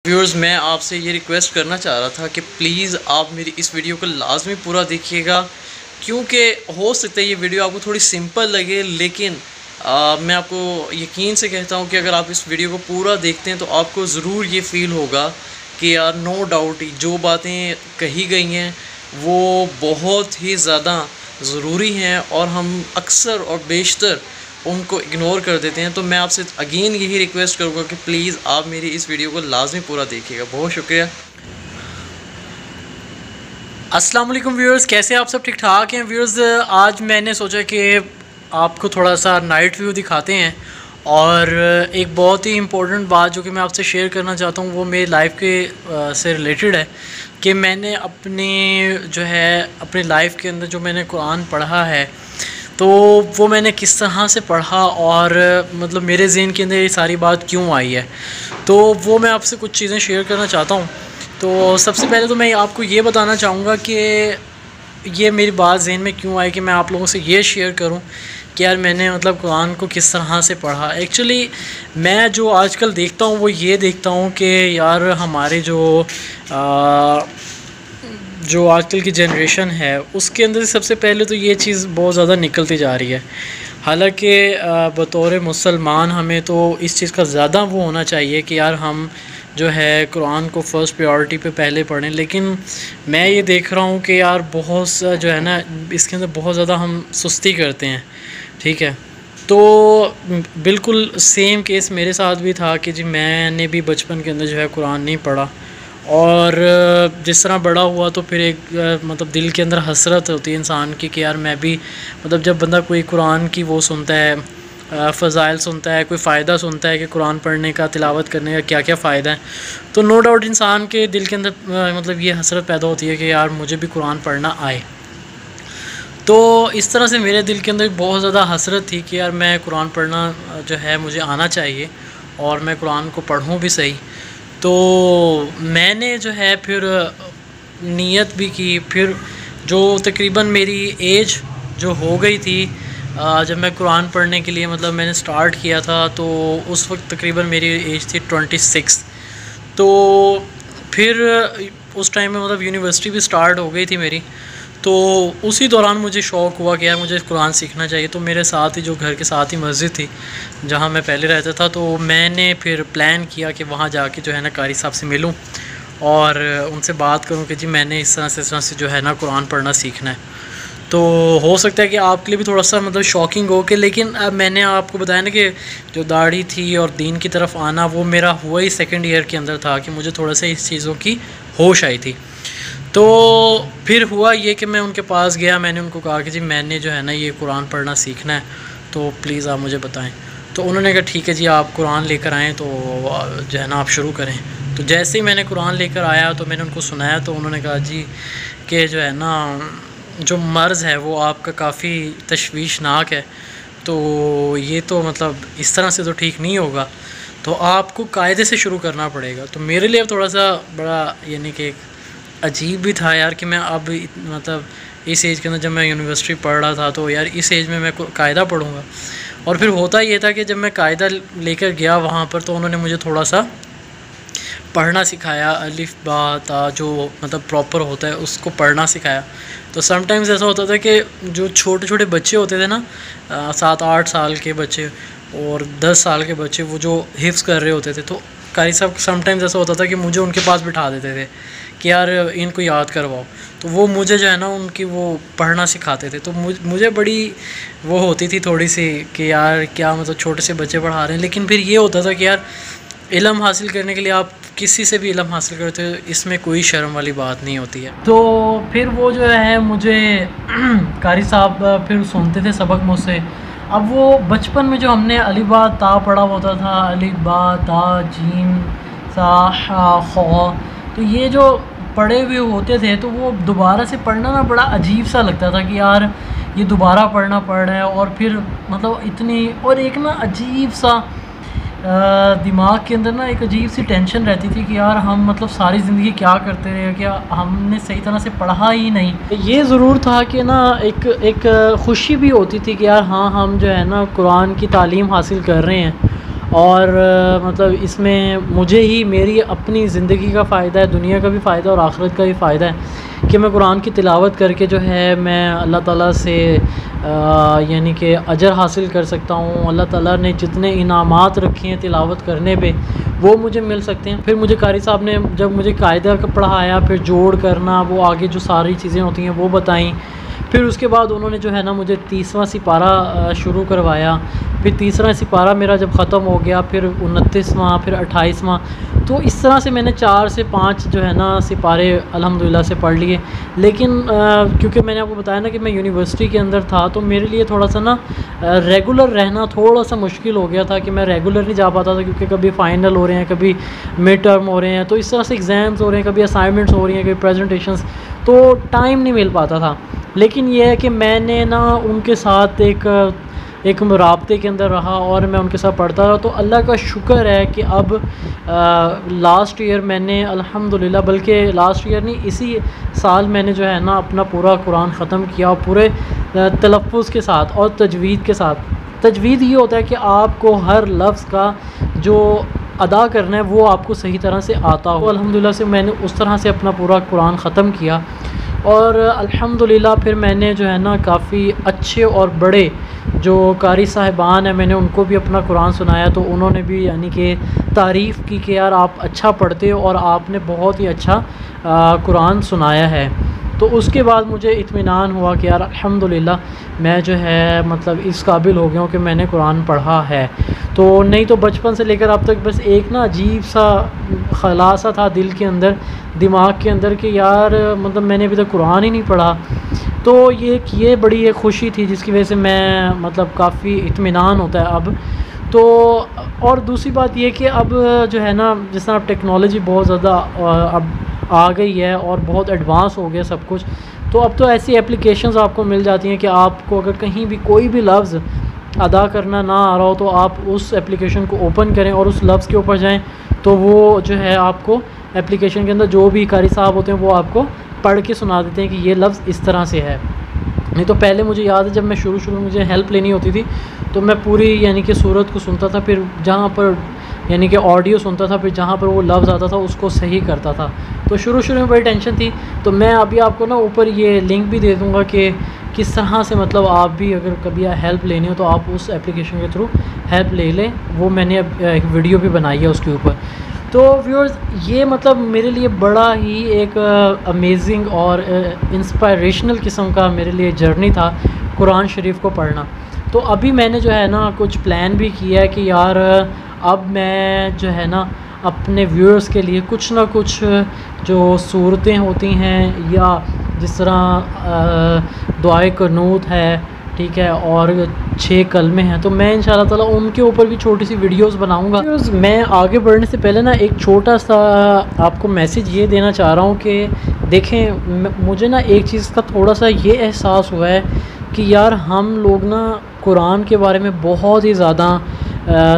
Viewers, मैं आपसे ये रिक्वेस्ट करना चाह रहा था कि प्लीज़ आप मेरी इस वीडियो को लाजमी पूरा देखिएगा, क्योंकि हो सकता है ये वीडियो आपको थोड़ी सिंपल लगे, लेकिन मैं आपको यकीन से कहता हूँ कि अगर आप इस वीडियो को पूरा देखते हैं तो आपको ज़रूर ये फ़ील होगा कि यार नो डाउट जो बातें कही गई हैं वो बहुत ही ज़्यादा ज़रूरी हैं और हम अक्सर और बेशतर उनको इग्नोर कर देते हैं। तो मैं आपसे अगेन यही रिक्वेस्ट करूँगा कि प्लीज़ आप मेरी इस वीडियो को लाजमी पूरा देखिएगा। बहुत शुक्रिया। अस्सलाम वालेकुम व्यूअर्स, कैसे आप सब ठीक ठाक हैं व्यूअर्स। आज मैंने सोचा कि आपको थोड़ा सा नाइट व्यू दिखाते हैं और एक बहुत ही इम्पोर्टेंट बात जो कि मैं आपसे शेयर करना चाहता हूँ वो मेरी लाइफ के से रिलेटेड है कि मैंने अपनी लाइफ के अंदर जो मैंने कुरान पढ़ा है तो वो मैंने किस तरह से पढ़ा और मतलब मेरे ज़हन के अंदर ये सारी बात क्यों आई है, तो वो मैं आपसे कुछ चीज़ें शेयर करना चाहता हूँ। तो सबसे पहले तो मैं आपको ये बताना चाहूँगा कि ये मेरी बात ज़हन में क्यों आई कि मैं आप लोगों से ये शेयर करूँ कि यार मैंने मतलब कुरान को किस तरह से पढ़ा। एक्चुअली मैं जो आजकल देखता हूँ वो ये देखता हूँ कि यार हमारे जो आजकल की जनरेशन है उसके अंदर सबसे पहले तो ये चीज़ बहुत ज़्यादा निकलती जा रही है। हालांकि बतौर मुसलमान हमें तो इस चीज़ का ज़्यादा वो होना चाहिए कि यार हम जो है कुरान को फ़र्स्ट प्रायोरिटी पे पहले पढ़ें, लेकिन मैं ये देख रहा हूँ कि यार बहुत सा जो है ना इसके अंदर बहुत ज़्यादा हम सुस्ती करते हैं। ठीक है, तो बिल्कुल सेम केस मेरे साथ भी था कि जी मैंने भी बचपन के अंदर जो है कुरान नहीं पढ़ा और जिस तरह बड़ा हुआ तो फिर एक मतलब दिल के अंदर हसरत होती है इंसान की कि यार मैं भी मतलब जब बंदा कोई कुरान की वो सुनता है, फ़ज़ाइल सुनता है, कोई फ़ायदा सुनता है कि कुरान पढ़ने का, तिलावत करने का क्या क्या फ़ायदा है, तो नो डाउट इंसान के दिल के अंदर मतलब ये हसरत पैदा होती है कि यार मुझे भी कुरान पढ़ना आए। तो इस तरह से मेरे दिल के अंदर बहुत ज़्यादा हसरत थी कि यार मैं कुरान पढ़ना जो है मुझे आना चाहिए और मैं कुरान को पढ़ूँ भी सही। तो मैंने जो है फिर नीयत भी की। फिर जो तकरीबन मेरी एज जो हो गई थी जब मैं कुरान पढ़ने के लिए मतलब मैंने स्टार्ट किया था तो उस वक्त तकरीबन मेरी एज थी 26। तो फिर उस टाइम में मतलब यूनिवर्सिटी भी स्टार्ट हो गई थी मेरी, तो उसी दौरान मुझे शौक़ हुआ कि यार मुझे कुरान सीखना चाहिए। तो मेरे साथ ही जो घर के साथ ही मस्जिद थी जहाँ मैं पहले रहता था, तो मैंने फिर प्लान किया कि वहाँ जाके जो है ना कारी साहब से मिलूँ और उनसे बात करूँ कि जी मैंने इस तरह से जो है ना कुरान पढ़ना सीखना है। तो हो सकता है कि आपके लिए भी थोड़ा सा मतलब शॉकिंग हो कि, लेकिन अब मैंने आपको बताया ना कि जो दाढ़ी थी और दीन की तरफ आना वो मेरा हुआ ही सेकेंड ईयर के अंदर था कि मुझे थोड़ा सा इस चीज़ों की होश आई थी। तो फिर हुआ ये कि मैं उनके पास गया, मैंने उनको कहा कि जी मैंने जो है ना ये कुरान पढ़ना सीखना है तो प्लीज़ आप मुझे बताएं। तो उन्होंने कहा ठीक है जी आप कुरान लेकर आएँ तो जो है ना आप शुरू करें। तो जैसे ही मैंने कुरान लेकर आया तो मैंने उनको सुनाया तो उन्होंने कहा जी कि जो है ना जो मर्ज़ है वो आपका काफ़ी तशवीशनाक है, तो ये तो मतलब इस तरह से तो ठीक नहीं होगा, तो आपको कायदे से शुरू करना पड़ेगा। तो मेरे लिए थोड़ा सा बड़ा यानी कि अजीब भी था यार कि मैं अब मतलब इस एज के अंदर जब मैं यूनिवर्सिटी पढ़ रहा था तो यार इस एज में मैं कायदा पढ़ूँगा। और फिर होता ये था कि जब मैं कायदा लेकर गया वहाँ पर तो उन्होंने मुझे थोड़ा सा पढ़ना सिखाया, अलिफ बा ता जो मतलब प्रॉपर होता है उसको पढ़ना सिखाया। तो समटाइम्स ऐसा होता था कि जो छोटे छोटे बच्चे होते थे ना 7-8 साल के बच्चे और 10 साल के बच्चे वो जो हिफ्ज़ कर रहे होते थे, तो कारी साहब समटाइम्स ऐसा होता था कि मुझे उनके पास बिठा देते थे कि यार इनको याद करवाओ, तो वो मुझे जो है ना उनकी वो पढ़ना सिखाते थे। तो मुझे बड़ी वो होती थी थोड़ी सी कि यार क्या मतलब छोटे से बच्चे पढ़ा रहे हैं। लेकिन फिर ये होता था कि यार इल्म हासिल करने के लिए आप किसी से भी इल्म हासिल करते हो, इसमें कोई शर्म वाली बात नहीं होती है। तो फिर वो जो है मुझे कारी साहब फिर सुनते थे सबक मुझसे। अब वो बचपन में जो हमने अलिफ बा ता पढ़ा होता था, अलिफ बा ता जीम सा हा खौ, तो ये जो पढ़े हुए होते थे तो वो दोबारा से पढ़ना ना बड़ा अजीब सा लगता था कि यार ये दोबारा पढ़ना पड़ रहा है। और फिर मतलब इतनी और एक ना अजीब सा दिमाग के अंदर ना एक अजीब सी टेंशन रहती थी कि यार हम मतलब सारी ज़िंदगी क्या करते रहे, क्या हमने सही तरह से पढ़ा ही नहीं। ये ज़रूर था कि ना एक ख़ुशी भी होती थी कि यार हाँ हम जो है ना कुरान की तालीम हासिल कर रहे हैं और मतलब इसमें मुझे ही मेरी अपनी ज़िंदगी का फ़ायदा है, दुनिया का भी फ़ायदा और आखिरत का भी फ़ायदा है कि मैं कुरान की तिलावत करके जो है मैं अल्लाह ताला से यानी कि अजर हासिल कर सकता हूँ। अल्लाह ताला ने जितने इनामात रखे हैं तिलावत करने पे वो मुझे मिल सकते हैं। फिर मुझे कारी साहब ने जब मुझे कायदा का पढ़ाया, फिर जोड़ करना, वो आगे जो सारी चीज़ें होती हैं वो बताई। फिर उसके बाद उन्होंने जो है ना मुझे 30वां सिपारा शुरू करवाया। फिर 30वां सिपारा मेरा जब ख़त्म हो गया, फिर 29वां, फिर 28वां, तो इस तरह से मैंने 4 से 5 जो है ना सिपारे अल्हम्दुलिल्लाह से पढ़ लिए। लेकिन क्योंकि मैंने आपको बताया ना कि मैं यूनिवर्सिटी के अंदर था, तो मेरे लिए थोड़ा सा ना रेगुलर रहना थोड़ा सा मुश्किल हो गया था कि मैं रेगुलर नहीं जा पाता था, क्योंकि कभी फ़ाइनल हो रहे हैं, कभी मिड टर्म हो रहे हैं, तो इस तरह से एग्ज़ाम्स हो रहे हैं, कभी असाइनमेंट्स हो रही हैं, कभी प्रेजेंटेशंस, तो टाइम नहीं मिल पाता था। लेकिन यह है कि मैंने ना उनके साथ एक राब्ते के अंदर रहा और मैं उनके साथ पढ़ता रहा। तो अल्लाह का शुक्र है कि अब लास्ट ईयर मैंने अल्हम्दुलिल्लाह, बल्कि लास्ट ईयर नहीं, इसी साल मैंने जो है ना अपना पूरा कुरान ख़त्म किया, और पूरे तलफ़्फ़ुज़ के साथ और तजवीद के साथ। तजवीद ये होता है कि आपको हर लफ्ज़ का जो अदा करना है वो आपको सही तरह से आता हो। अल्हम्दुलिल्लाह से मैंने उस तरह से अपना पूरा कुरान ख़त्म किया, और अल्हम्दुलिल्लाह फिर मैंने जो है ना काफ़ी अच्छे और बड़े जो कारी साहिबान हैं, मैंने उनको भी अपना कुरान सुनाया, तो उन्होंने भी यानी कि तारीफ़ की कि यार आप अच्छा पढ़ते हो और आपने बहुत ही अच्छा कुरान सुनाया है। तो उसके बाद मुझे इत्मीनान हुआ कि यार अल्हम्दुलिल्लाह मैं जो है मतलब इस काबिल हो गया हूँ कि मैंने कुरान पढ़ा है। तो नहीं तो बचपन से लेकर अब तक बस एक ना अजीब सा ख़लासा था दिल के अंदर, दिमाग के अंदर, कि यार मतलब मैंने अभी तक कुरान ही नहीं पढ़ा। तो ये बड़ी एक ख़ुशी थी जिसकी वजह से मैं मतलब काफ़ी इत्मीनान होता है अब तो। और दूसरी बात ये कि अब जो है ना जिस तरह टेक्नोलॉजी बहुत ज़्यादा अब आ गई है और बहुत एडवांस हो गया सब कुछ, तो अब तो ऐसी एप्लीकेशंस आपको मिल जाती हैं कि आपको अगर कहीं भी कोई भी लफ्ज़ अदा करना ना आ रहा हो तो आप उस एप्लीकेशन को ओपन करें और उस लफ्ज़ के ऊपर जाएं, तो वो जो है आपको एप्लीकेशन के अंदर जो भी कारी साहब होते हैं वो आपको पढ़ के सुना देते हैं कि ये लफ्ज़ इस तरह से है। नहीं तो पहले मुझे याद है जब मैं शुरू में मुझे हेल्प लेनी होती थी तो मैं पूरी यानी कि सूरत को सुनता था, फिर जहाँ पर यानी कि ऑडियो सुनता था, फिर जहाँ पर वो लफ्ज़ आता था उसको सही करता था। तो शुरू में बड़ी टेंशन थी। तो मैं अभी आपको ना ऊपर ये लिंक भी दे दूँगा कि किस तरह से मतलब आप भी अगर कभी हेल्प लेनी हो तो आप उस एप्लीकेशन के थ्रू हेल्प ले लें। वो मैंने एक वीडियो भी बनाई है उसके ऊपर। तो व्यूअर्स ये मतलब मेरे लिए बड़ा ही एक अमेजिंग और इंस्पायरेशनल किस्म का मेरे लिए जर्नी था कुरान शरीफ को पढ़ना। तो अभी मैंने जो है ना कुछ प्लान भी किया है कि यार अब मैं जो है ना अपने व्यूअर्स के लिए कुछ ना कुछ जो सूरतें होती हैं या जिस तरह दुआए क़ुनूत है, ठीक है, और 6 कलमे हैं, तो मैं इंशाल्लाह ताला उनके ऊपर भी छोटी सी वीडियोस बनाऊंगा। मैं आगे बढ़ने से पहले ना एक छोटा सा आपको मैसेज ये देना चाह रहा हूँ कि देखें मुझे ना एक चीज़ का थोड़ा सा ये एहसास हुआ है कि यार हम लोग ना कुरान के बारे में बहुत ही ज़्यादा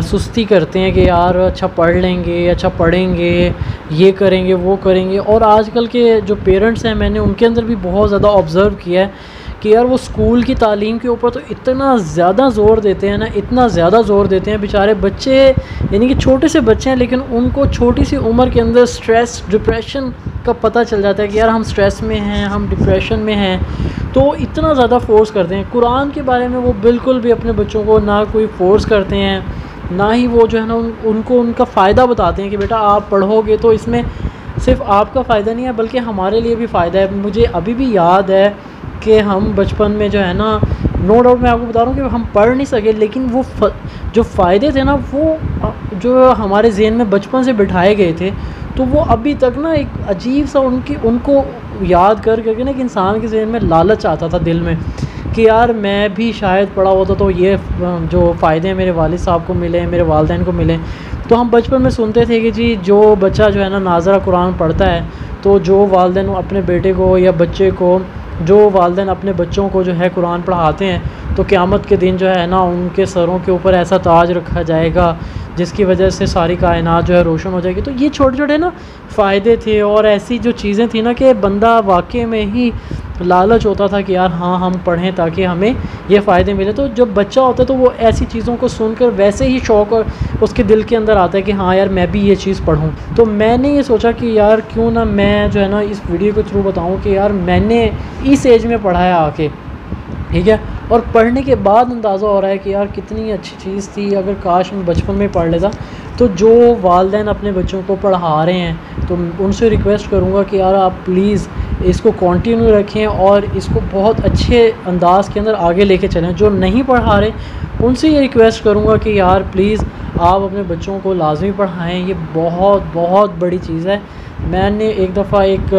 सुस्ती करते हैं कि यार अच्छा पढ़ लेंगे, अच्छा पढ़ेंगे, ये करेंगे वो करेंगे। और आजकल के जो पेरेंट्स हैं मैंने उनके अंदर भी बहुत ज़्यादा ऑब्ज़र्व किया है कि यार वो स्कूल की तालीम के ऊपर तो इतना ज़्यादा ज़ोर देते हैं ना, इतना ज़्यादा ज़ोर देते हैं। बेचारे बच्चे यानी कि छोटे से बच्चे हैं लेकिन उनको छोटी सी उम्र के अंदर स्ट्रेस डिप्रेशन का पता चल जाता है कि यार हम स्ट्रेस में हैं, हम डिप्रेशन में हैं, तो इतना ज़्यादा फ़ोर्स करते हैं। कुरान के बारे में वो बिल्कुल भी अपने बच्चों को ना कोई फ़ोर्स करते हैं, ना ही वो जो है ना उनको उनका फ़ायदा बताते हैं कि बेटा आप पढ़ोगे तो इसमें सिर्फ आपका फ़ायदा नहीं है बल्कि हमारे लिए भी फ़ायदा है। मुझे अभी भी याद है कि हम बचपन में जो है ना, नो डाउट मैं आपको बता रहा हूँ कि हम पढ़ नहीं सके लेकिन वो जो फ़ायदे थे ना वो जो हमारे ज़हन में बचपन से बिठाए गए थे, तो वो अभी तक ना एक अजीब सा उनको याद करके ना कि इंसान के ज़हन में लालच आता था दिल में कि यार मैं भी शायद पढ़ा होता तो ये जो फ़ायदे मेरे वालिद साहब को मिले, मेरे वालिदैन को मिले। तो हम बचपन में सुनते थे कि जी जो बच्चा जो है ना नाज़रा कुरान पढ़ता है तो जो वालिदैन अपने बेटे को या बच्चे को, जो वालिदैन अपने बच्चों को जो है कुरान पढ़ाते हैं तो क़यामत के दिन जो है ना उनके सरों के ऊपर ऐसा ताज रखा जाएगा जिसकी वजह से सारी कायनात जो है रोशन हो जाएगी। तो ये छोटे छोटे ना फ़ायदे थे और ऐसी जो चीज़ें थी ना कि बंदा वाकई में ही लालच होता था कि यार हाँ हम पढ़ें ताकि हमें ये फ़ायदे मिले। तो जब बच्चा होता है तो वो ऐसी चीज़ों को सुनकर वैसे ही शौक़ और उसके दिल के अंदर आता है कि हाँ यार मैं भी ये चीज़ पढ़ूँ। तो मैंने ये सोचा कि यार क्यों ना मैं जो है ना इस वीडियो के थ्रू बताऊँ कि यार मैंने इस एज में पढ़ा है आके, ठीक है, और पढ़ने के बाद अंदाज़ा हो रहा है कि यार कितनी अच्छी चीज़ थी, अगर काश मैं बचपन में पढ़ लेता। तो जो वालिदैन अपने बच्चों को पढ़ा रहे हैं तो उनसे रिक्वेस्ट करूँगा कि यार आप प्लीज़ इसको कंटिन्यू रखें और इसको बहुत अच्छे अंदाज़ के अंदर आगे लेके चलें। जो नहीं पढ़ा रहे उनसे ये रिक्वेस्ट करूँगा कि यार प्लीज़ आप अपने बच्चों को लाजमी पढ़ाएँ, ये बहुत बहुत बड़ी चीज़ है। मैंने एक दफ़ा एक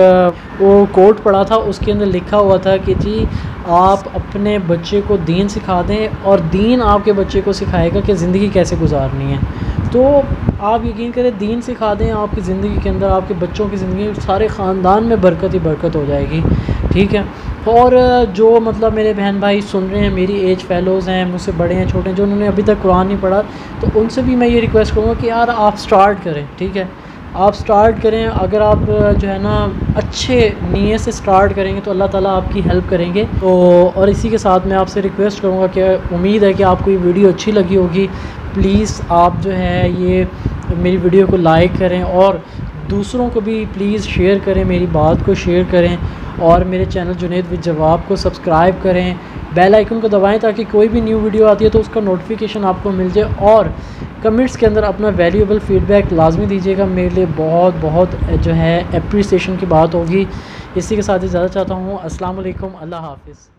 वो कोट पढ़ा था, उसके अंदर लिखा हुआ था कि जी आप अपने बच्चे को दीन सिखा दें और दीन आपके बच्चे को सिखाएगा कि ज़िंदगी कैसे गुजारनी है। तो आप यकीन करें दीन सिखा दें आपकी ज़िंदगी के अंदर, आपके बच्चों की ज़िंदगी सारे ख़ानदान में बरकत ही बरकत हो जाएगी, ठीक है। और जो मतलब मेरे बहन भाई सुन रहे हैं, मेरी एज फ़ेलोज़ हैं, मुझसे बड़े हैं छोटे हैं, जो उन्होंने अभी तक कुरान नहीं पढ़ा, तो उनसे भी मैं ये रिक्वेस्ट करूँगा कि यार आप स्टार्ट करें, ठीक है, आप स्टार्ट करें। अगर आप जो है ना अच्छे नीयत से स्टार्ट करेंगे तो अल्लाह ताला आपकी हेल्प करेंगे। तो और इसी के साथ मैं आपसे रिक्वेस्ट करूँगा कि उम्मीद है कि आपको ये वीडियो अच्छी लगी होगी। प्लीज़ आप जो है ये मेरी वीडियो को लाइक करें और दूसरों को भी प्लीज़ शेयर करें, मेरी बात को शेयर करें और मेरे चैनल जुनैद विद जवाब को सब्सक्राइब करें, बेल आइकन को दबाएं ताकि कोई भी न्यू वीडियो आती है तो उसका नोटिफिकेशन आपको मिल जाए। और कमेंट्स के अंदर अपना वैल्यूएबल फ़ीडबैक लाजमी दीजिएगा, मेरे लिए बहुत बहुत जो है एप्रिसिएशन की बात होगी। इसी के साथ इजाज़त चाहता हूँ। अस्सलाम वालेकुम, अल्लाह हाफ़िज़।